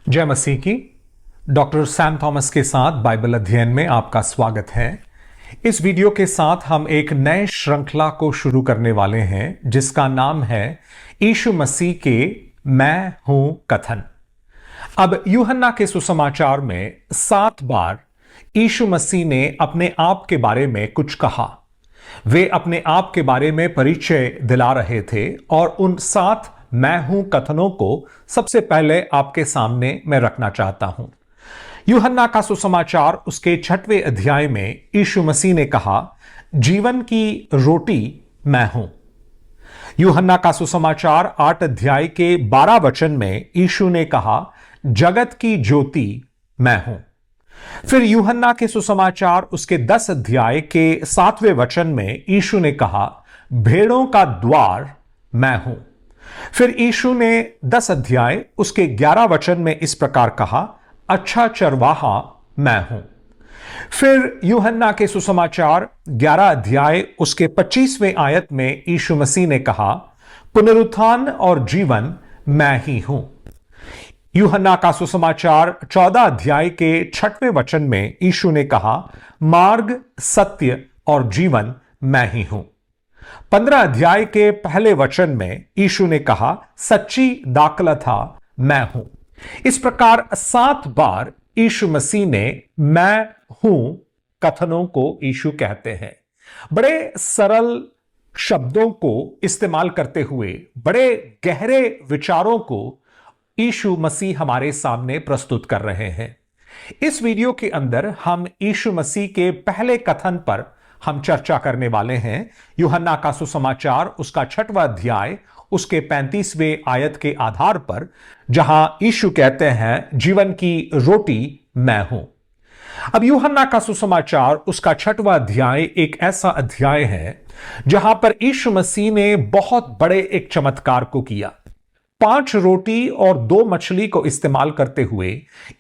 जय मसीह की। Doctor Sam Thomas के साथ बाइबल अध्ययन में आपका स्वागत है। इस वीडियो के साथ हम एक नए श्रृंखला को शुरू करने वाले हैं जिसका नाम है यीशु मसीह के मैं हूं कथन। अब यूहन्ना के सुसमाचार में 7 बार यीशु मसीह ने अपने आप के बारे में कुछ कहा। वे अपने आप के बारे में परिचय दिला रहे थे और उन 7 मैं हूं कथनों को सबसे पहले आपके सामने मैं रखना चाहता हूं। यूहन्ना का सुसमाचार उसके 6वें अध्याय में यीशु मसीह ने कहा, जीवन की रोटी मैं हूं। यूहन्ना का सुसमाचार 8 अध्याय के 12 वचन में यीशु ने कहा, जगत की ज्योति मैं हूं। फिर यूहन्ना के सुसमाचार उसके 10 अध्याय के 7वें वचन में यीशु ने कहा, भेड़ों का द्वार मैं हूं। फिर यीशु ने 10 अध्याय उसके 11 वचन में इस प्रकार कहा, अच्छा चरवाहा मैं हूं। फिर यूहन्ना के सुसमाचार 11 अध्याय उसके 25वें आयत में यीशु मसीह ने कहा, पुनरुत्थान और जीवन मैं ही हूं। यूहन्ना का सुसमाचार 14 अध्याय के 6वें वचन में यीशु ने कहा, मार्ग सत्य और जीवन मैं ही हूं। 15 अध्याय के पहले वचन में यीशु ने कहा, सच्ची दाखलता मैं हूं। इस प्रकार 7 बार यीशु मसीह ने मैं हूं कथनों को यीशु कहते हैं। बड़े सरल शब्दों को इस्तेमाल करते हुए बड़े गहरे विचारों को यीशु मसीह हमारे सामने प्रस्तुत कर रहे हैं। इस वीडियो के अंदर हम यीशु मसीह के पहले कथन पर हम चर्चा करने वाले हैं। यूहन्ना का सुसमाचार उसका 6वां अध्याय उसके 35वें आयत के आधार पर, जहां यीशु कहते हैं, जीवन की रोटी मैं हूं। अब यूहन्ना का सुसमाचार उसका 6वां अध्याय एक ऐसा अध्याय है जहां पर यीशु मसीह ने बहुत बड़े एक चमत्कार को किया। 5 रोटी और 2 मछली को इस्तेमाल करते हुए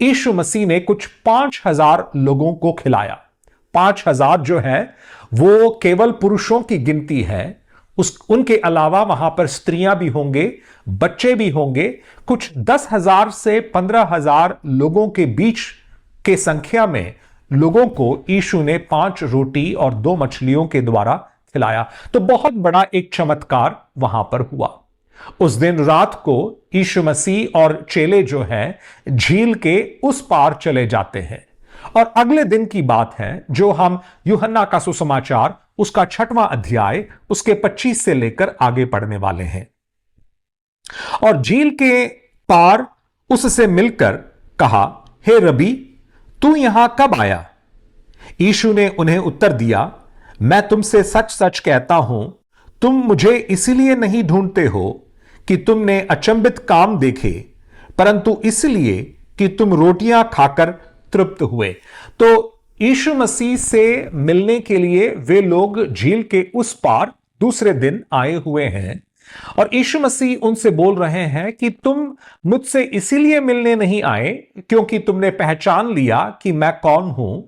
यीशु मसीह ने कुछ 5000 लोगों को खिलाया। 5000 जो है वो केवल पुरुषों की गिनती है। उनके अलावा वहां पर स्त्रियां भी होंगे, बच्चे भी होंगे। कुछ 10,000 से 15,000 लोगों के बीच के संख्या में लोगों को यीशु ने 5 रोटी और 2 मछलियों के द्वारा खिलाया। तो बहुत बड़ा एक चमत्कार वहां पर हुआ। उस दिन रात को यीशु मसीह और चेले जो हैं झील के उस पार चले जाते हैं। और अगले दिन की बात है जो हम यूहन्ना का सुसमाचार उसका 6वां अध्याय उसके 25 से लेकर आगे पढ़ने वाले हैं। और झील के पार उससे मिलकर कहा, हे रबी, तू यहां कब आया? यीशु ने उन्हें उत्तर दिया, मैं तुमसे सच सच कहता हूं, तुम मुझे इसलिए नहीं ढूंढते हो कि तुमने अचंभित काम देखे, परंतु इसलिए कि तुम रोटियां खाकर तृप्त हुए। तो यीशु मसीह से मिलने के लिए वे लोग झील के उस पार दूसरे दिन आए हुए हैं और यीशु मसीह उनसे बोल रहे हैं कि तुम मुझसे इसीलिए मिलने नहीं आए क्योंकि तुमने पहचान लिया कि मैं कौन हूं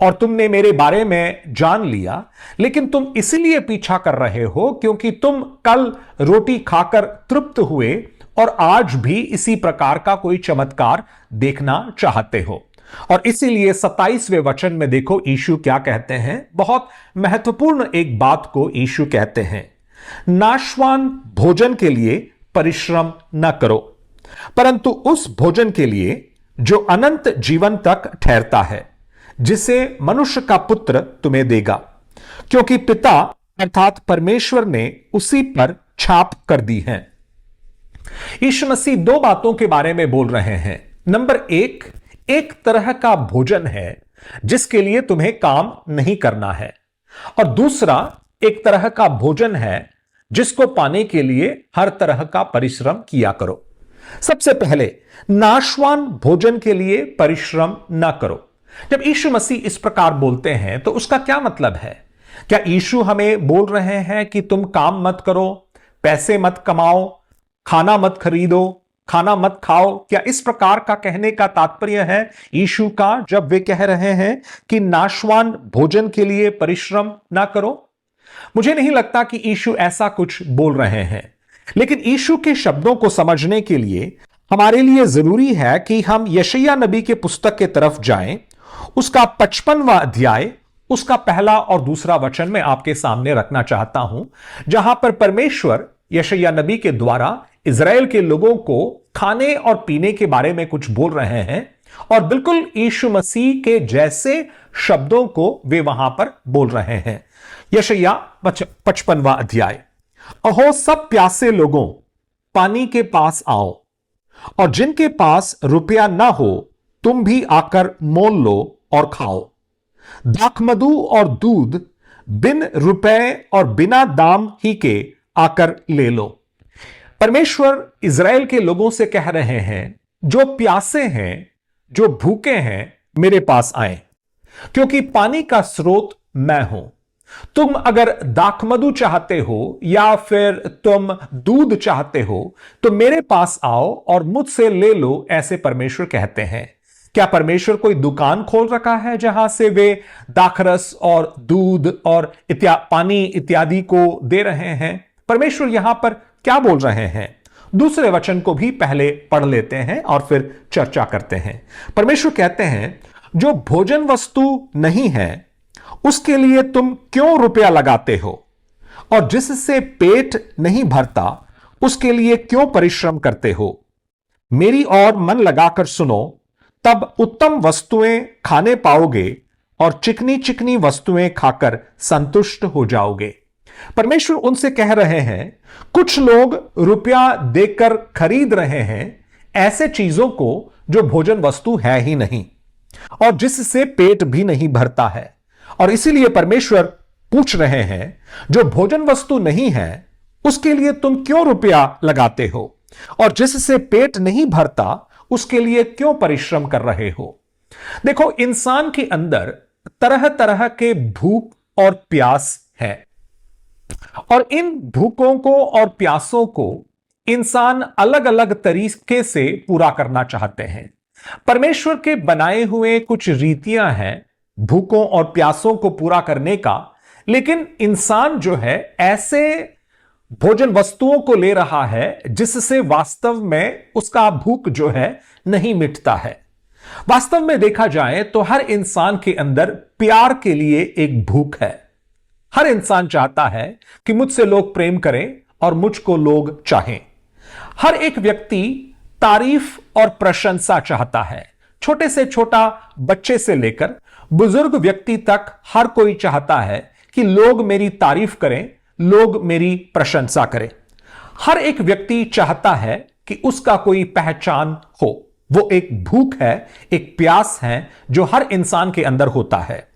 और तुमने मेरे बारे में जान लिया, लेकिन तुम इसीलिए पीछा कर रहे हो क्योंकि तुम कल रोटी खाकर तृप्त हुए और आज भी इसी प्रकार का कोई चमत्कार देखना चाहते हो। और इसीलिए 27वें वचन में देखो यीशु क्या कहते हैं। बहुत महत्वपूर्ण एक बात को यीशु कहते हैं, नाशवान भोजन के लिए परिश्रम न करो, परंतु उस भोजन के लिए जो अनंत जीवन तक ठहरता है, जिसे मनुष्य का पुत्र तुम्हें देगा, क्योंकि पिता अर्थात परमेश्वर ने उसी पर छाप कर दी है। यीशु मसीह 2 बातों के बारे में बोल रहे हैं। नंबर 1, एक तरह का भोजन है जिसके लिए तुम्हें काम नहीं करना है, और दूसरा एक तरह का भोजन है जिसको पाने के लिए हर तरह का परिश्रम किया करो। सबसे पहले नाशवान भोजन के लिए परिश्रम ना करो। जब यीशु मसीह इस प्रकार बोलते हैं तो उसका क्या मतलब है? क्या यीशु हमें बोल रहे हैं कि तुम काम मत करो, पैसे मत कमाओ, खाना मत खरीदो, खाना मत खाओ? क्या इस प्रकार का कहने का तात्पर्य है यीशु का जब वे कह रहे हैं कि नाशवान भोजन के लिए परिश्रम ना करो? मुझे नहीं लगता कि यीशु ऐसा कुछ बोल रहे हैं, लेकिन यीशु के शब्दों को समझने के लिए हमारे लिए जरूरी है कि हम यशायाह नबी के पुस्तक के तरफ जाएं। उसका 55वां अध्याय, उसका पहला और दूसरा वचन मैं आपके सामने रखना चाहता हूं, जहां पर परमेश्वर यशायाह नबी के द्वारा इज़राइल के लोगों को खाने और पीने के बारे में कुछ बोल रहे हैं, और बिल्कुल यीशु मसीह के जैसे शब्दों को वे वहां पर बोल रहे हैं। यशायाह 55वां अध्याय। अहो सब प्यासे लोगों, पानी के पास आओ, और जिनके पास रुपया ना हो तुम भी आकर मोल लो और खाओ। दाखमधु और दूध बिन रुपए और बिना दाम ही के आकर ले लो। परमेश्वर इज़राइल के लोगों से कह रहे हैं, जो प्यासे हैं, जो भूखे हैं, मेरे पास आए, क्योंकि पानी का स्रोत मैं हूं। तुम अगर दाखमधु चाहते हो या फिर तुम दूध चाहते हो तो मेरे पास आओ और मुझसे ले लो, ऐसे परमेश्वर कहते हैं। क्या परमेश्वर कोई दुकान खोल रखा है जहां से वे दाखरस और दूध और पानी इत्यादि को दे रहे हैं? परमेश्वर यहां पर क्या बोल रहे हैं? दूसरे वचन को भी पहले पढ़ लेते हैं और फिर चर्चा करते हैं। परमेश्वर कहते हैं, जो भोजन वस्तु नहीं है उसके लिए तुम क्यों रुपया लगाते हो, और जिससे पेट नहीं भरता उसके लिए क्यों परिश्रम करते हो? मेरी ओर मन लगाकर सुनो, तब उत्तम वस्तुएं खाने पाओगे और चिकनी चिकनी वस्तुएं खाकर संतुष्ट हो जाओगे। परमेश्वर उनसे कह रहे हैं, कुछ लोग रुपया देकर खरीद रहे हैं ऐसे चीजों को जो भोजन वस्तु है ही नहीं और जिससे पेट भी नहीं भरता है। और इसीलिए परमेश्वर पूछ रहे हैं, जो भोजन वस्तु नहीं है उसके लिए तुम क्यों रुपया लगाते हो, और जिससे पेट नहीं भरता उसके लिए क्यों परिश्रम कर रहे हो? देखो, इंसान के अंदर तरह तरह के भूख और प्यास है, और इन भूखों को और प्यासों को इंसान अलग अलग तरीके से पूरा करना चाहते हैं। परमेश्वर के बनाए हुए कुछ रीतियां हैं भूखों और प्यासों को पूरा करने का, लेकिन इंसान जो है ऐसे भोजन वस्तुओं को ले रहा है जिससे वास्तव में उसका भूख जो है नहीं मिटता है। वास्तव में देखा जाए तो हर इंसान के अंदर प्यार के लिए एक भूख है। हर इंसान चाहता है कि मुझसे लोग प्रेम करें और मुझको लोग चाहें। हर एक व्यक्ति तारीफ और प्रशंसा चाहता है। छोटे से छोटा बच्चे से लेकर बुजुर्ग व्यक्ति तक हर कोई चाहता है कि लोग मेरी तारीफ करें, लोग मेरी प्रशंसा करें। हर एक व्यक्ति चाहता है कि उसका कोई पहचान हो। वो एक भूख है, एक प्यास है जो हर इंसान के अंदर होता है।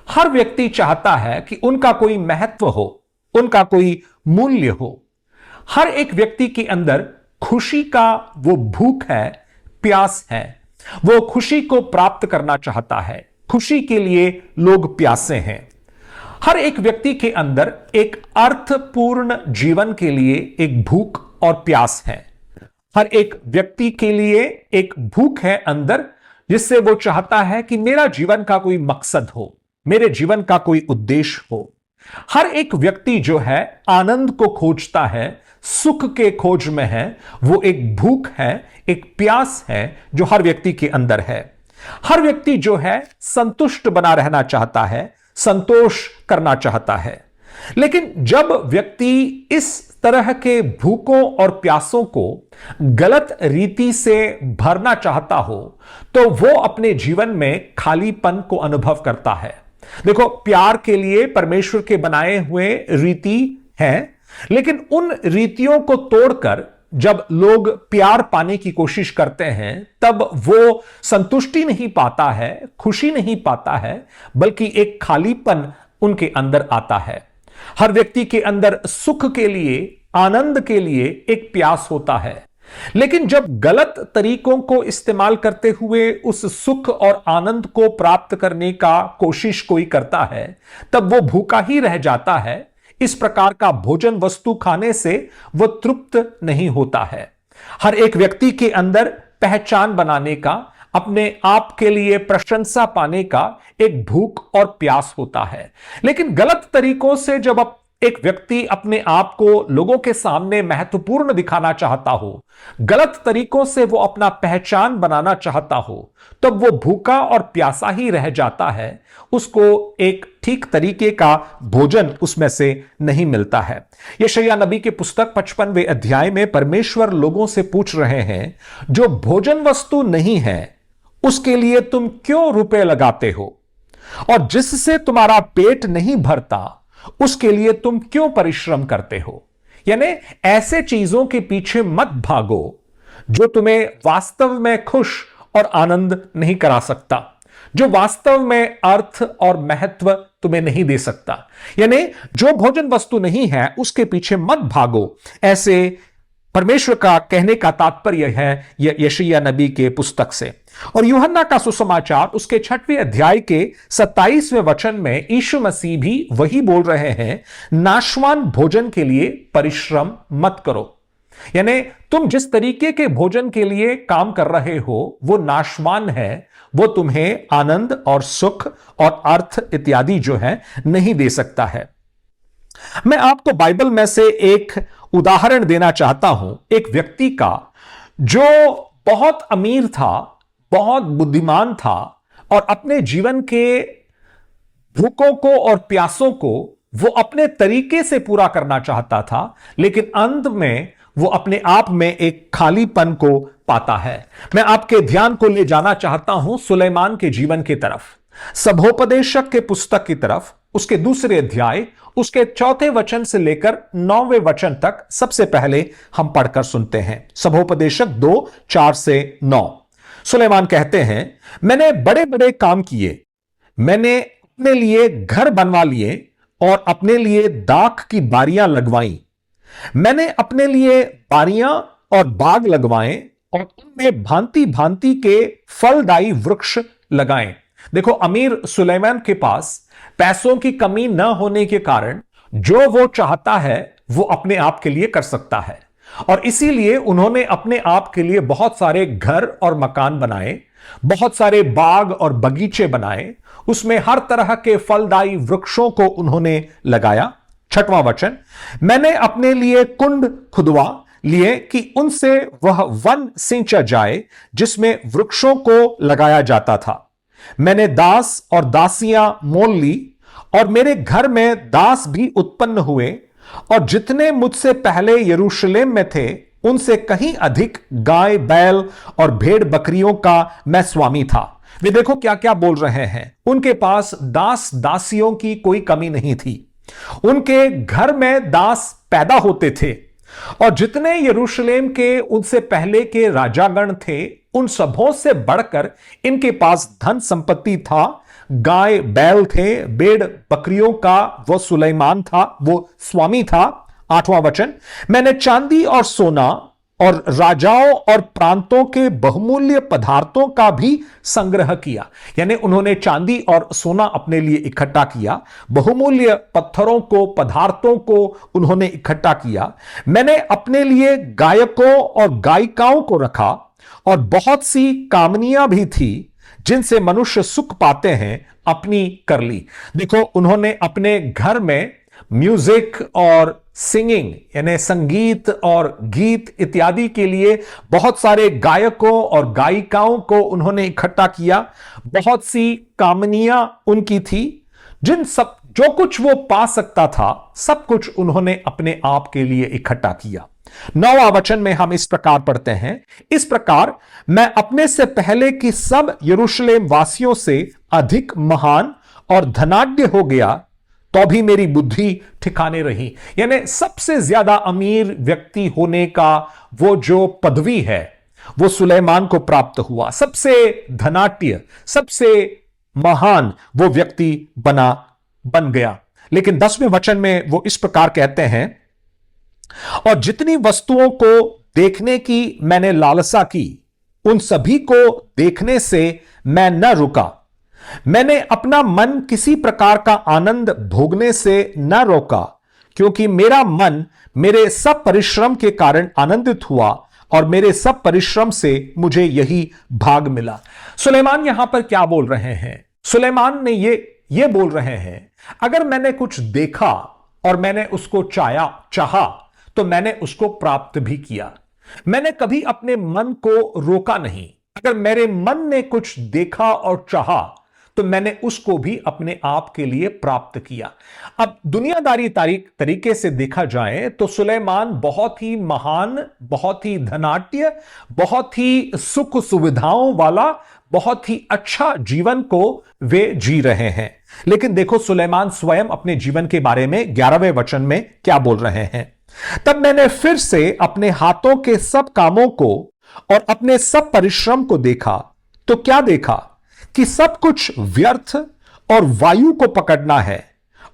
हर व्यक्ति चाहता है कि उनका कोई महत्व हो, उनका कोई मूल्य हो। हर एक व्यक्ति के अंदर खुशी का वो भूख है, प्यास है। वो खुशी को प्राप्त करना चाहता है। खुशी के लिए लोग प्यासे हैं। हर एक व्यक्ति के अंदर एक अर्थपूर्ण जीवन के लिए एक भूख और प्यास है। हर एक व्यक्ति के लिए एक भूख है अंदर, जिससे वो चाहता है कि मेरा जीवन का कोई मकसद हो, मेरे जीवन का कोई उद्देश्य हो। हर एक व्यक्ति जो है आनंद को खोजता है, सुख के खोज में है। वो एक भूख है, एक प्यास है जो हर व्यक्ति के अंदर है। हर व्यक्ति जो है संतुष्ट बना रहना चाहता है, संतोष करना चाहता है। लेकिन जब व्यक्ति इस तरह के भूखों और प्यासों को गलत रीति से भरना चाहता हो तो वो अपने जीवन में खालीपन को अनुभव करता है। देखो, प्यार के लिए परमेश्वर के बनाए हुए रीति हैं, लेकिन उन रीतियों को तोड़कर जब लोग प्यार पाने की कोशिश करते हैं तब वो संतुष्टि नहीं पाता है, खुशी नहीं पाता है, बल्कि एक खालीपन उनके अंदर आता है। हर व्यक्ति के अंदर सुख के लिए, आनंद के लिए एक प्यास होता है, लेकिन जब गलत तरीकों को इस्तेमाल करते हुए उस सुख और आनंद को प्राप्त करने का कोशिश कोई करता है तब वो भूखा ही रह जाता है। इस प्रकार का भोजन वस्तु खाने से वो तृप्त नहीं होता है। हर एक व्यक्ति के अंदर पहचान बनाने का, अपने आप के लिए प्रशंसा पाने का एक भूख और प्यास होता है, लेकिन गलत तरीकों से जब एक व्यक्ति अपने आप को लोगों के सामने महत्वपूर्ण दिखाना चाहता हो, गलत तरीकों से वो अपना पहचान बनाना चाहता हो, तब वो भूखा और प्यासा ही रह जाता है, उसको एक ठीक तरीके का भोजन उसमें से नहीं मिलता है। यशायाह नबी की पुस्तक 55वें अध्याय में परमेश्वर लोगों से पूछ रहे हैं, जो भोजन वस्तु नहीं है उसके लिए तुम क्यों रुपए लगाते हो, और जिससे तुम्हारा पेट नहीं भरता उसके लिए तुम क्यों परिश्रम करते हो। यानी ऐसे चीजों के पीछे मत भागो जो तुम्हें वास्तव में खुश और आनंद नहीं करा सकता, जो वास्तव में अर्थ और महत्व तुम्हें नहीं दे सकता। यानी जो भोजन वस्तु नहीं है उसके पीछे मत भागो, ऐसे परमेश्वर का कहने का तात्पर्य है यशायाह नबी के पुस्तक से। और यूहन्ना का सुसमाचार उसके 6वें अध्याय के 27वें वचन में यीशु मसीह भी वही बोल रहे हैं, नाशवान भोजन के लिए परिश्रम मत करो। यानी तुम जिस तरीके के भोजन के लिए काम कर रहे हो वो नाशवान है, वो तुम्हें आनंद और सुख और अर्थ इत्यादि जो है नहीं दे सकता है। मैं आपको बाइबल में से एक उदाहरण देना चाहता हूं, एक व्यक्ति का जो बहुत अमीर था, बहुत बुद्धिमान था और अपने जीवन के भूखों को और प्यासों को वो अपने तरीके से पूरा करना चाहता था, लेकिन अंत में वो अपने आप में एक खालीपन को पाता है। मैं आपके ध्यान को ले जाना चाहता हूं सुलेमान के जीवन की तरफ, सभोपदेशक के पुस्तक की तरफ, उसके 2 अध्याय, उसके 4 वचन से लेकर 9वें वचन तक सबसे पहले हम पढ़कर सुनते हैं। सभोपदेशक 2:4-9। सुलेमान कहते हैं, मैंने बड़े बड़े काम किए, मैंने अपने लिए घर बनवा लिए और अपने लिए दाख की बारियां लगवाई। मैंने अपने लिए बारियां और बाग लगवाए और उनमें भांति भांति के फलदायी वृक्ष लगाए। देखो, अमीर सुलेमान के पास पैसों की कमी न होने के कारण जो वो चाहता है वो अपने आप के लिए कर सकता है, और इसीलिए उन्होंने अपने आप के लिए बहुत सारे घर और मकान बनाए, बहुत सारे बाग और बगीचे बनाए, उसमें हर तरह के फलदायी वृक्षों को उन्होंने लगाया। 6वां वचन, मैंने अपने लिए कुंड खुदवा लिए कि उनसे वह वन सिंचा जाए जिसमें वृक्षों को लगाया जाता था। मैंने दास और दासियां मोल ली और मेरे घर में दास भी उत्पन्न हुए, और जितने मुझसे पहले यरूशलेम में थे उनसे कहीं अधिक गाय बैल और भेड़ बकरियों का मैं स्वामी था। वे देखो क्या क्या बोल रहे हैं, उनके पास दास दासियों की कोई कमी नहीं थी, उनके घर में दास पैदा होते थे, और जितने यरूशलेम के उनसे पहले के राजागण थे उन सबों से बढ़कर इनके पास धन संपत्ति था, गाय बैल थे, भेड़ बकरियों का वो सुलेमान था, वो स्वामी था। 8वां वचन, मैंने चांदी और सोना और राजाओं और प्रांतों के बहुमूल्य पदार्थों का भी संग्रह किया। यानी उन्होंने चांदी और सोना अपने लिए इकट्ठा किया, बहुमूल्य पत्थरों को, पदार्थों को उन्होंने इकट्ठा किया। मैंने अपने लिए गायकों और गायिकाओं को रखा और बहुत सी कामनियां भी थी जिनसे मनुष्य सुख पाते हैं अपनी कर ली। देखो, उन्होंने अपने घर में म्यूजिक और सिंगिंग यानी संगीत और गीत इत्यादि के लिए बहुत सारे गायकों और गायिकाओं को उन्होंने इकट्ठा किया, बहुत सी कामनियां उनकी थी, जो कुछ वो पा सकता था सब कुछ उन्होंने अपने आप के लिए इकट्ठा किया। 9वां वचन में हम इस प्रकार पढ़ते हैं, इस प्रकार मैं अपने से पहले की सब यरूशलेम वासियों से अधिक महान और धनाढ्य हो गया, तो भी मेरी बुद्धि ठिकाने रही। यानी सबसे ज्यादा अमीर व्यक्ति होने का वो जो पदवी है वो सुलेमान को प्राप्त हुआ, सबसे धनाढ्य, सबसे महान वो व्यक्ति बन गया। लेकिन 10वें वचन में वो इस प्रकार कहते हैं, और जितनी वस्तुओं को देखने की मैंने लालसा की उन सभी को देखने से मैं न रुका। मैंने अपना मन किसी प्रकार का आनंद भोगने से न रोका, क्योंकि मेरा मन मेरे सब परिश्रम के कारण आनंदित हुआ और मेरे सब परिश्रम से मुझे यही भाग मिला। सुलेमान यहां पर क्या बोल रहे हैं? सुलेमान ने ये बोल रहे हैं, अगर मैंने कुछ देखा और मैंने उसको चाहा तो मैंने उसको प्राप्त भी किया। मैंने कभी अपने मन को रोका नहीं। अगर मेरे मन ने कुछ देखा और चाहा तो मैंने उसको भी अपने आप के लिए प्राप्त किया। अब दुनियादारी तरीके से देखा जाए तो सुलेमान बहुत ही महान, बहुत ही धनाढ्य, बहुत ही सुख सुविधाओं वाला, बहुत ही अच्छा जीवन को वे जी रहे हैं। लेकिन देखो सुलेमान स्वयं अपने जीवन के बारे में 11वें वचन में क्या बोल रहे हैं। तब मैंने फिर से अपने हाथों के सब कामों को और अपने सब परिश्रम को देखा, तो क्या देखा कि सब कुछ व्यर्थ और वायु को पकड़ना है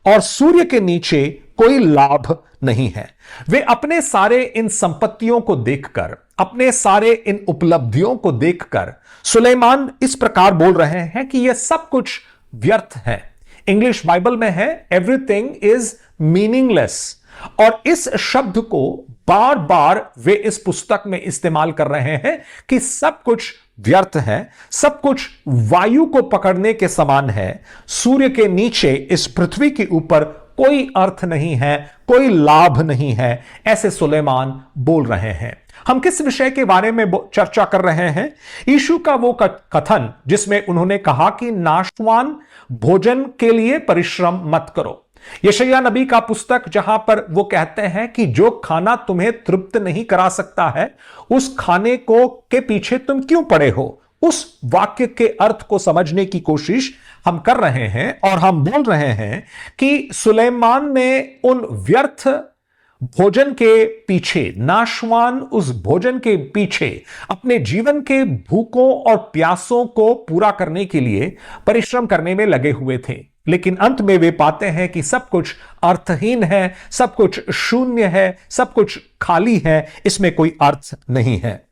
और सूर्य के नीचे कोई लाभ नहीं है। वे अपने सारे इन संपत्तियों को देखकर, अपने सारे इन उपलब्धियों को देखकर सुलेमान इस प्रकार बोल रहे हैं कि यह सब कुछ व्यर्थ है। इंग्लिश बाइबल में है एवरीथिंग इज मीनिंगलेस, और इस शब्द को बार बार वे इस पुस्तक में इस्तेमाल कर रहे हैं कि सब कुछ व्यर्थ है, सब कुछ वायु को पकड़ने के समान है, सूर्य के नीचे इस पृथ्वी के ऊपर कोई अर्थ नहीं है, कोई लाभ नहीं है, ऐसे सुलेमान बोल रहे हैं। हम किस विषय के बारे में चर्चा कर रहे हैं? यीशु का वो कथन जिसमें उन्होंने कहा कि नाशवान भोजन के लिए परिश्रम मत करो। यशायाह नबी का पुस्तक जहां पर वो कहते हैं कि जो खाना तुम्हें तृप्त नहीं करा सकता है, उस खाने को के पीछे तुम क्यों पड़े हो? उस वाक्य के अर्थ को समझने की कोशिश हम कर रहे हैं और हम बोल रहे हैं कि सुलेमान ने उन व्यर्थ भोजन के पीछे, नाशवान उस भोजन के पीछे अपने जीवन के भूखों और प्यासों को पूरा करने के लिए परिश्रम करने में लगे हुए थे। लेकिन अंत में वे पाते हैं कि सब कुछ अर्थहीन है, सब कुछ शून्य है, सब कुछ खाली है, इसमें कोई अर्थ नहीं है।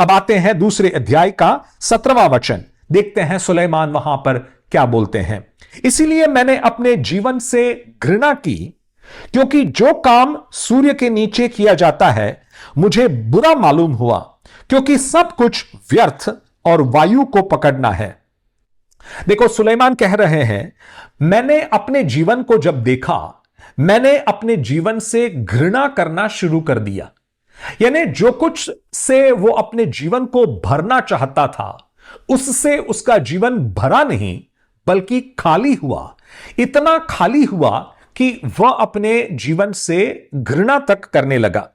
अब आते हैं दूसरे अध्याय का 17वां वचन, देखते हैं सुलेमान वहां पर क्या बोलते हैं। इसीलिए मैंने अपने जीवन से घृणा की, क्योंकि जो काम सूर्य के नीचे किया जाता है मुझे बुरा मालूम हुआ, क्योंकि सब कुछ व्यर्थ और वायु को पकड़ना है। देखो सुलेमान कह रहे हैं, मैंने अपने जीवन को जब देखा, मैंने अपने जीवन से घृणा करना शुरू कर दिया। यानी जो कुछ से वो अपने जीवन को भरना चाहता था, उससे उसका जीवन भरा नहीं बल्कि खाली हुआ। इतना खाली हुआ कि वह अपने जीवन से घृणा तक करने लगा,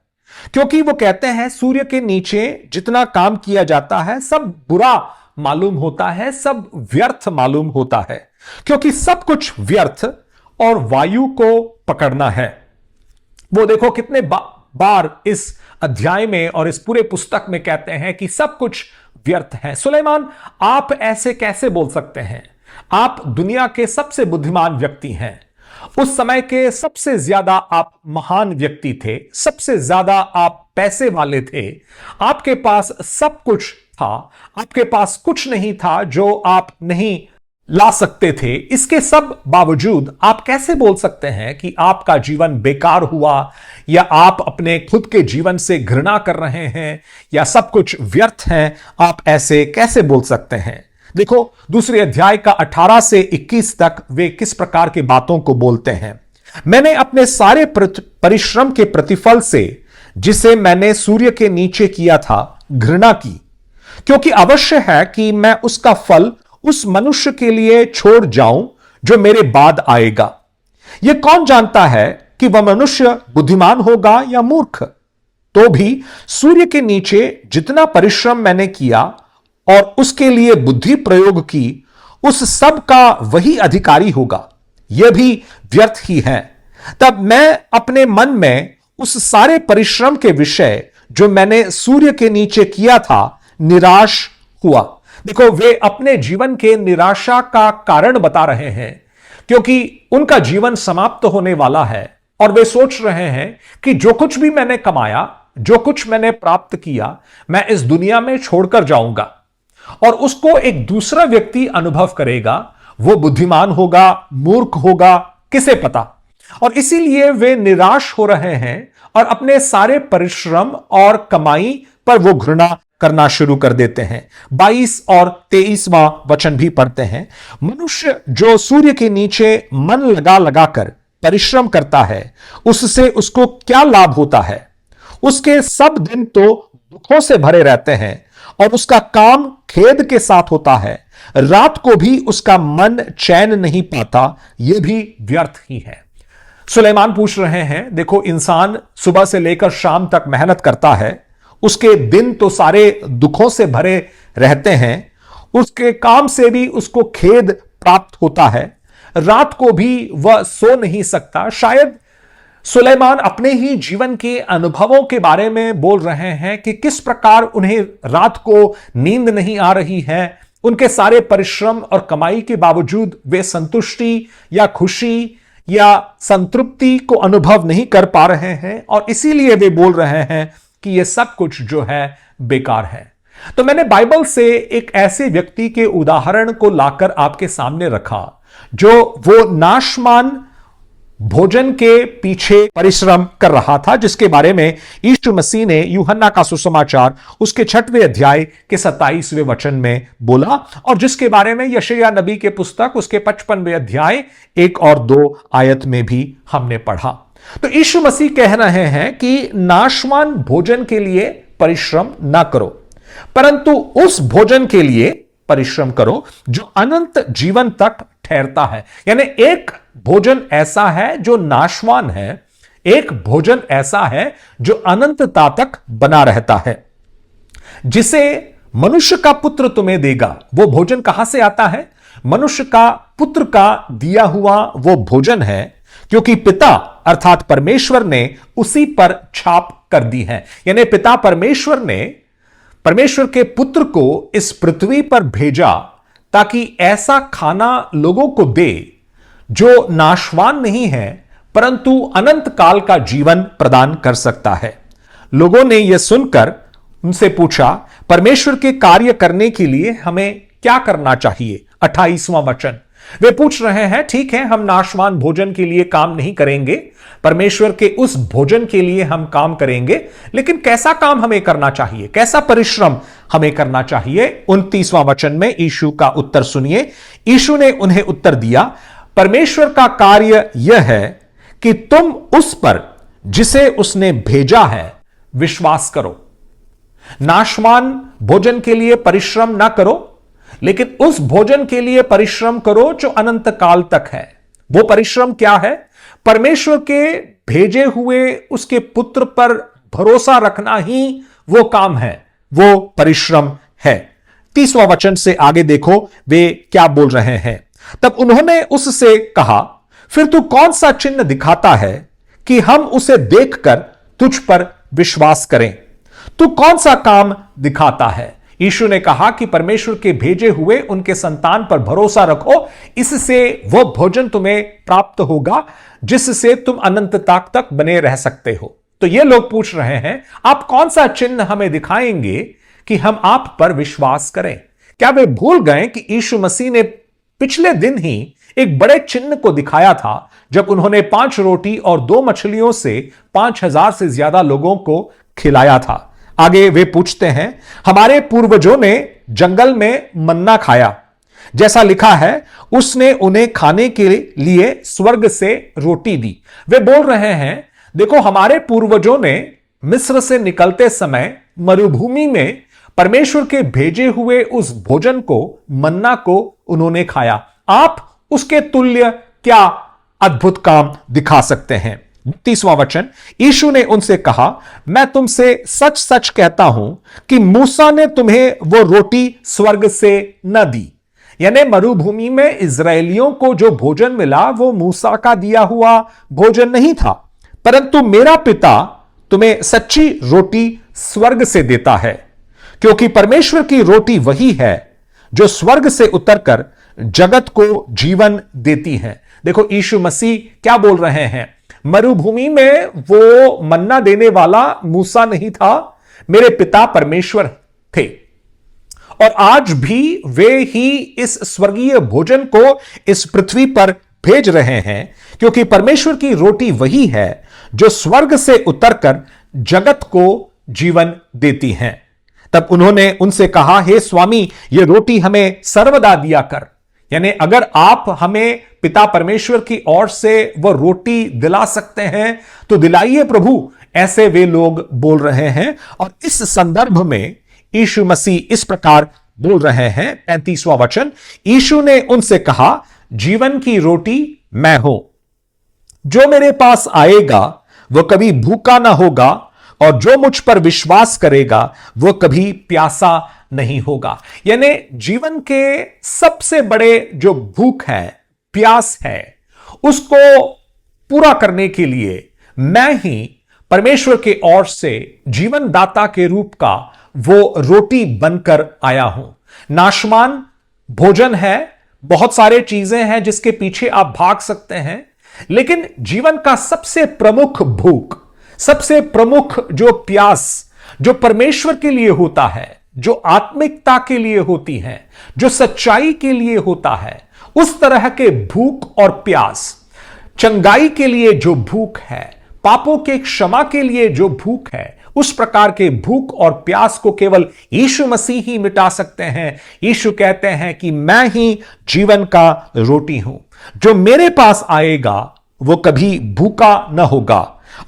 क्योंकि वो कहते हैं सूर्य के नीचे जितना काम किया जाता है सब बुरा मालूम होता है, सब व्यर्थ मालूम होता है, क्योंकि सब कुछ व्यर्थ और वायु को पकड़ना है। वो देखो कितने बार इस अध्याय में और इस पूरे पुस्तक में कहते हैं कि सब कुछ व्यर्थ है। सुलेमान, आप ऐसे कैसे बोल सकते हैं? आप दुनिया के सबसे बुद्धिमान व्यक्ति हैं, उस समय के सबसे ज्यादा आप महान व्यक्ति थे, सबसे ज्यादा आप पैसे वाले थे, आपके पास सब कुछ था, आपके पास कुछ नहीं था जो आप नहीं ला सकते थे। इसके सब बावजूद आप कैसे बोल सकते हैं कि आपका जीवन बेकार हुआ, या आप अपने खुद के जीवन से घृणा कर रहे हैं, या सब कुछ व्यर्थ है? आप ऐसे कैसे बोल सकते हैं? देखो दूसरे अध्याय का 18 से 21 तक वे किस प्रकार की बातों को बोलते हैं। मैंने अपने सारे परिश्रम के प्रतिफल से, जिसे मैंने सूर्य के नीचे किया था, घृणा की, क्योंकि अवश्य है कि मैं उसका फल उस मनुष्य के लिए छोड़ जाऊं जो मेरे बाद आएगा। यह कौन जानता है कि वह मनुष्य बुद्धिमान होगा या मूर्ख? तो भी सूर्य के नीचे जितना परिश्रम मैंने किया और उसके लिए बुद्धि प्रयोग की, उस सब का वही अधिकारी होगा। यह भी व्यर्थ ही है। तब मैं अपने मन में उस सारे परिश्रम के विषय जो मैंने सूर्य के नीचे किया था निराश हुआ। देखो वे अपने जीवन के निराशा का कारण बता रहे हैं, क्योंकि उनका जीवन समाप्त होने वाला है और वे सोच रहे हैं कि जो कुछ भी मैंने कमाया, जो कुछ मैंने प्राप्त किया, मैं इस दुनिया में छोड़कर जाऊंगा और उसको एक दूसरा व्यक्ति अनुभव करेगा। वो बुद्धिमान होगा, मूर्ख होगा, किसे पता। और इसीलिए वे निराश हो रहे हैं और अपने सारे परिश्रम और कमाई पर वो घृणा करना शुरू कर देते हैं। 22 और 23वां वचन भी पढ़ते हैं। मनुष्य जो सूर्य के नीचे मन लगा लगाकर परिश्रम करता है उससे उसको क्या लाभ होता है? उसके सब दिन तो दुखों से भरे रहते हैं और उसका काम खेद के साथ होता है। रात को भी उसका मन चैन नहीं पाता, यह भी व्यर्थ ही है। सुलेमान पूछ रहे हैं, देखो इंसान सुबह से लेकर शाम तक मेहनत करता है, उसके दिन तो सारे दुखों से भरे रहते हैं, उसके काम से भी उसको खेद प्राप्त होता है, रात को भी वह सो नहीं सकता। शायद सुलेमान अपने ही जीवन के अनुभवों के बारे में बोल रहे हैं कि किस प्रकार उन्हें रात को नींद नहीं आ रही है, उनके सारे परिश्रम और कमाई के बावजूद वे संतुष्टि या खुशी या संतृप्ति को अनुभव नहीं कर पा रहे हैं और इसीलिए वे बोल रहे हैं कि यह सब कुछ जो है बेकार है। तो मैंने बाइबल से एक ऐसे व्यक्ति के उदाहरण को लाकर आपके सामने रखा जो वो नाशमान भोजन के पीछे परिश्रम कर रहा था, जिसके बारे में यीशु मसीह ने यूहन्ना का सुसमाचार उसके 6वें अध्याय के 27वें वचन में बोला और जिसके बारे में यशायाह नबी के पुस्तक उसके 55वें अध्याय 1 और 2 आयत में भी हमने पढ़ा। तो यीशु मसीह कह रहे हैं कि नाशवान भोजन के लिए परिश्रम ना करो, परंतु उस भोजन के लिए परिश्रम करो जो अनंत जीवन तक ठहरता है। यानी एक भोजन ऐसा है जो नाशवान है, एक भोजन ऐसा है जो अनंतता तक बना रहता है, जिसे मनुष्य का पुत्र तुम्हें देगा। वो भोजन कहां से आता है? मनुष्य का पुत्र का दिया हुआ वो भोजन है, क्योंकि पिता अर्थात परमेश्वर ने उसी पर छाप कर दी है। यानी पिता परमेश्वर ने परमेश्वर के पुत्र को इस पृथ्वी पर भेजा ताकि ऐसा खाना लोगों को दे जो नाशवान नहीं है परंतु अनंत काल का जीवन प्रदान कर सकता है। लोगों ने यह सुनकर उनसे पूछा, परमेश्वर के कार्य करने के लिए हमें क्या करना चाहिए? 28वां वचन। वे पूछ रहे हैं, ठीक है, हम नाशवान भोजन के लिए काम नहीं करेंगे, परमेश्वर के उस भोजन के लिए हम काम करेंगे, लेकिन कैसा काम हमें करना चाहिए, कैसा परिश्रम हमें करना चाहिए? 29वां वचन में यीशु का उत्तर सुनिए। यीशु ने उन्हें उत्तर दिया, परमेश्वर का कार्य यह है कि तुम उस पर जिसे उसने भेजा है विश्वास करो। नाशवान भोजन के लिए परिश्रम ना करो, लेकिन उस भोजन के लिए परिश्रम करो जो अनंत काल तक है। वो परिश्रम क्या है? परमेश्वर के भेजे हुए उसके पुत्र पर भरोसा रखना ही वो काम है, वो परिश्रम है। 30वां वचन से आगे देखो वे क्या बोल रहे हैं। तब उन्होंने उससे कहा, फिर तू कौन सा चिन्ह दिखाता है कि हम उसे देखकर तुझ पर विश्वास करें? तू कौन सा काम दिखाता है? यीशु ने कहा कि परमेश्वर के भेजे हुए उनके संतान पर भरोसा रखो, इससे वह भोजन तुम्हें प्राप्त होगा जिससे तुम अनंतता तक बने रह सकते हो। तो ये लोग पूछ रहे हैं, आप कौन सा चिन्ह हमें दिखाएंगे कि हम आप पर विश्वास करें? क्या वे भूल गए कि यीशु मसीह ने पिछले दिन ही एक बड़े चिन्ह को दिखाया था जब उन्होंने 5 रोटी और 2 मछलियों से 5000 से ज्यादा लोगों को खिलाया था। आगे वे पूछते हैं, हमारे पूर्वजों ने जंगल में मन्ना खाया, जैसा लिखा है उसने उन्हें खाने के लिए स्वर्ग से रोटी दी। वे बोल रहे हैं, देखो हमारे पूर्वजों ने मिस्र से निकलते समय मरुभूमि में परमेश्वर के भेजे हुए उस भोजन को, मन्ना को उन्होंने खाया। आप उसके तुल्य क्या अद्भुत काम दिखा सकते हैं? 30वां वचन। यीशु ने उनसे कहा, मैं तुमसे सच सच कहता हूं कि मूसा ने तुम्हें वो रोटी स्वर्ग से न दी। यानी मरुभूमि में इस्राएलियों को जो भोजन मिला वो मूसा का दिया हुआ भोजन नहीं था, परंतु मेरा पिता तुम्हें सच्ची रोटी स्वर्ग से देता है, क्योंकि परमेश्वर की रोटी वही है जो स्वर्ग से उतरकर जगत को जीवन देती है। देखो यीशु मसीह क्या बोल रहे हैं, मरुभूमि में वो मन्ना देने वाला मूसा नहीं था, मेरे पिता परमेश्वर थे, और आज भी वे ही इस स्वर्गीय भोजन को इस पृथ्वी पर भेज रहे हैं, क्योंकि परमेश्वर की रोटी वही है जो स्वर्ग से उतरकर जगत को जीवन देती है। तब उन्होंने उनसे कहा, हे स्वामी, ये रोटी हमें सर्वदा दिया कर। यानी अगर आप हमें पिता परमेश्वर की ओर से वो रोटी दिला सकते हैं तो दिलाइए प्रभु, ऐसे वे लोग बोल रहे हैं। और इस संदर्भ में यीशु मसीह इस प्रकार बोल रहे हैं। 35वां वचन, यीशु ने उनसे कहा, जीवन की रोटी मैं हूं, जो मेरे पास आएगा वो कभी भूखा ना होगा, और जो मुझ पर विश्वास करेगा वो कभी प्यासा नहीं होगा। यानी जीवन के सबसे बड़े जो भूख है, प्यास है, उसको पूरा करने के लिए मैं ही परमेश्वर के ओर से जीवन दाता के रूप का वो रोटी बनकर आया हूं। नाशवान भोजन है, बहुत सारे चीजें हैं जिसके पीछे आप भाग सकते हैं, लेकिन जीवन का सबसे प्रमुख भूख, सबसे प्रमुख जो प्यास, जो परमेश्वर के लिए होता है, जो आत्मिकता के लिए होती है, जो सच्चाई के लिए होता है, उस तरह के भूख और प्यास, चंगाई के लिए जो भूख है, पापों के क्षमा के लिए जो भूख है, उस प्रकार के भूख और प्यास को केवल यीशु मसीह ही मिटा सकते हैं। यीशु कहते हैं कि मैं ही जीवन का रोटी हूं, जो मेरे पास आएगा वो कभी भूखा न होगा,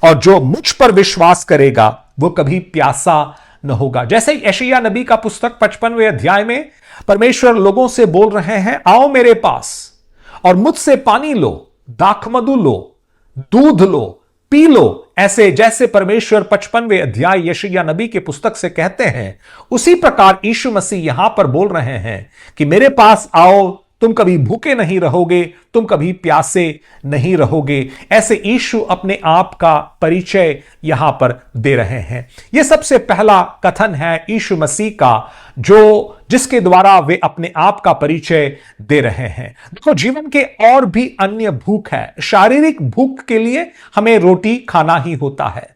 और जो मुझ पर विश्वास करेगा वो कभी प्यासा न होगा। जैसे यशायाह नबी का पुस्तक 55वें अध्याय में परमेश्वर लोगों से बोल रहे हैं, आओ मेरे पास और मुझसे पानी लो, दाखमधु लो, दूध लो, पी लो। ऐसे जैसे परमेश्वर 55वें अध्याय यशायाह नबी के पुस्तक से कहते हैं, उसी प्रकार यीशु मसीह यहां पर बोल रहे हैं कि मेरे पास आओ, तुम कभी भूखे नहीं रहोगे, तुम कभी प्यासे नहीं रहोगे। ऐसे यीशु अपने आप का परिचय यहां पर दे रहे हैं। यह सबसे पहला कथन है यीशु मसीह का, जिसके द्वारा वे अपने आप का परिचय दे रहे हैं। देखो, जीवन के और भी अन्य भूख है। शारीरिक भूख के लिए हमें रोटी खाना ही होता है।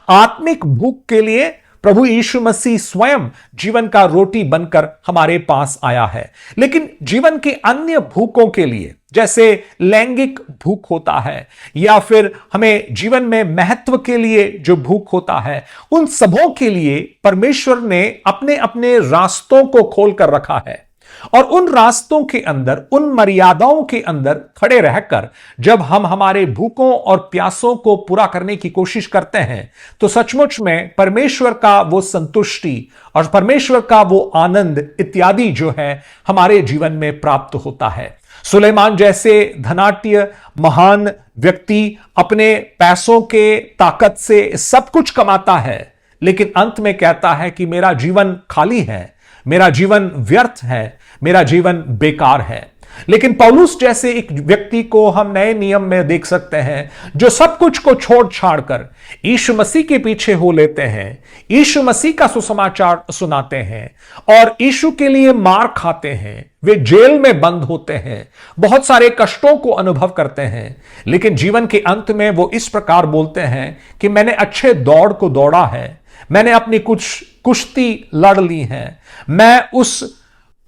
आत्मिक भूख के लिए प्रभु यीशु मसीह स्वयं जीवन का रोटी बनकर हमारे पास आया है। लेकिन जीवन के अन्य भूखों के लिए, जैसे लैंगिक भूख होता है, या फिर हमें जीवन में महत्व के लिए जो भूख होता है, उन सबों के लिए परमेश्वर ने अपने अपने रास्तों को खोल कर रखा है। और उन रास्तों के अंदर, उन मर्यादाओं के अंदर खड़े रहकर जब हम हमारे भूखों और प्यासों को पूरा करने की कोशिश करते हैं, तो सचमुच में परमेश्वर का वो संतुष्टि और परमेश्वर का वो आनंद इत्यादि जो है हमारे जीवन में प्राप्त होता है। सुलेमान जैसे धनाढ्य महान व्यक्ति अपने पैसों के ताकत से सब कुछ कमाता है, लेकिन अंत में कहता है कि मेरा जीवन खाली है, मेरा जीवन व्यर्थ है, मेरा जीवन बेकार है। लेकिन पौलुस जैसे एक व्यक्ति को हम नए नियम में देख सकते हैं, जो सब कुछ को छोड़ छाड़ कर यीशु मसीह के पीछे हो लेते हैं, यीशु मसीह का सुसमाचार सुनाते हैं और यीशु के लिए मार खाते हैं, वे जेल में बंद होते हैं, बहुत सारे कष्टों को अनुभव करते हैं, लेकिन जीवन के अंत में वो इस प्रकार बोलते हैं कि मैंने अच्छे दौड़ को दौड़ा है, मैंने अपनी कुछ कुश्ती लड़ ली है, मैं उस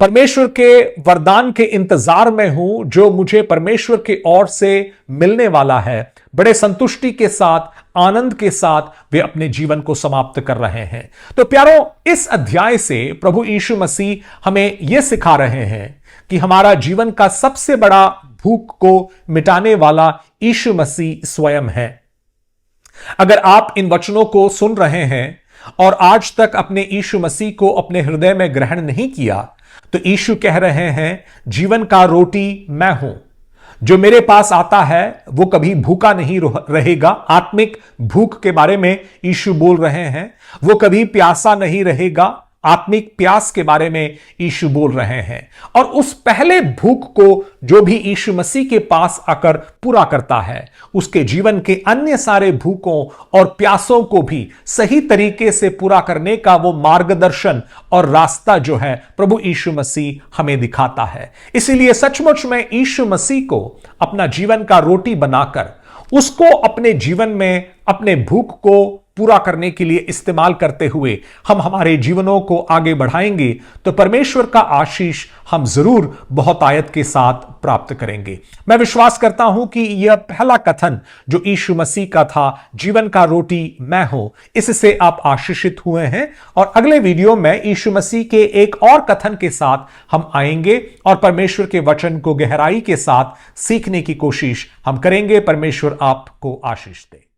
परमेश्वर के वरदान के इंतजार में हूं जो मुझे परमेश्वर की ओर से मिलने वाला है। बड़े संतुष्टि के साथ, आनंद के साथ वे अपने जीवन को समाप्त कर रहे हैं। तो प्यारों, इस अध्याय से प्रभु यीशु मसीह हमें यह सिखा रहे हैं कि हमारा जीवन का सबसे बड़ा भूख को मिटाने वाला यीशु मसीह स्वयं है। अगर आप इन वचनों को सुन रहे हैं और आज तक अपने यीशु मसीह को अपने हृदय में ग्रहण नहीं किया, तो यीशु कह रहे हैं, जीवन का रोटी मैं हूं, जो मेरे पास आता है वो कभी भूखा नहीं रहेगा। आत्मिक भूख के बारे में यीशु बोल रहे हैं, वो कभी प्यासा नहीं रहेगा। आत्मिक प्यास के बारे में यीशु बोल रहे हैं। और उस पहले भूख को जो भी यीशु मसीह के पास आकर पूरा करता है, उसके जीवन के अन्य सारे भूखों और प्यासों को भी सही तरीके से पूरा करने का वो मार्गदर्शन और रास्ता जो है प्रभु यीशु मसीह हमें दिखाता है। इसीलिए सचमुच में यीशु मसीह को अपना जीवन का रोटी बनाकर उसको अपने जीवन में अपने भूख को पूरा करने के लिए इस्तेमाल करते हुए हम हमारे जीवनों को आगे बढ़ाएंगे तो परमेश्वर का आशीष हम जरूर बहुतायत के साथ प्राप्त करेंगे। मैं विश्वास करता हूं कि यह पहला कथन जो यीशु मसीह का था, जीवन का रोटी मैं हूं, इससे आप आशीषित हुए हैं। और अगले वीडियो में यीशु मसीह के एक और कथन के साथ हम आएंगे और परमेश्वर के वचन को गहराई के साथ सीखने की कोशिश हम करेंगे। परमेश्वर आपको आशीष दे।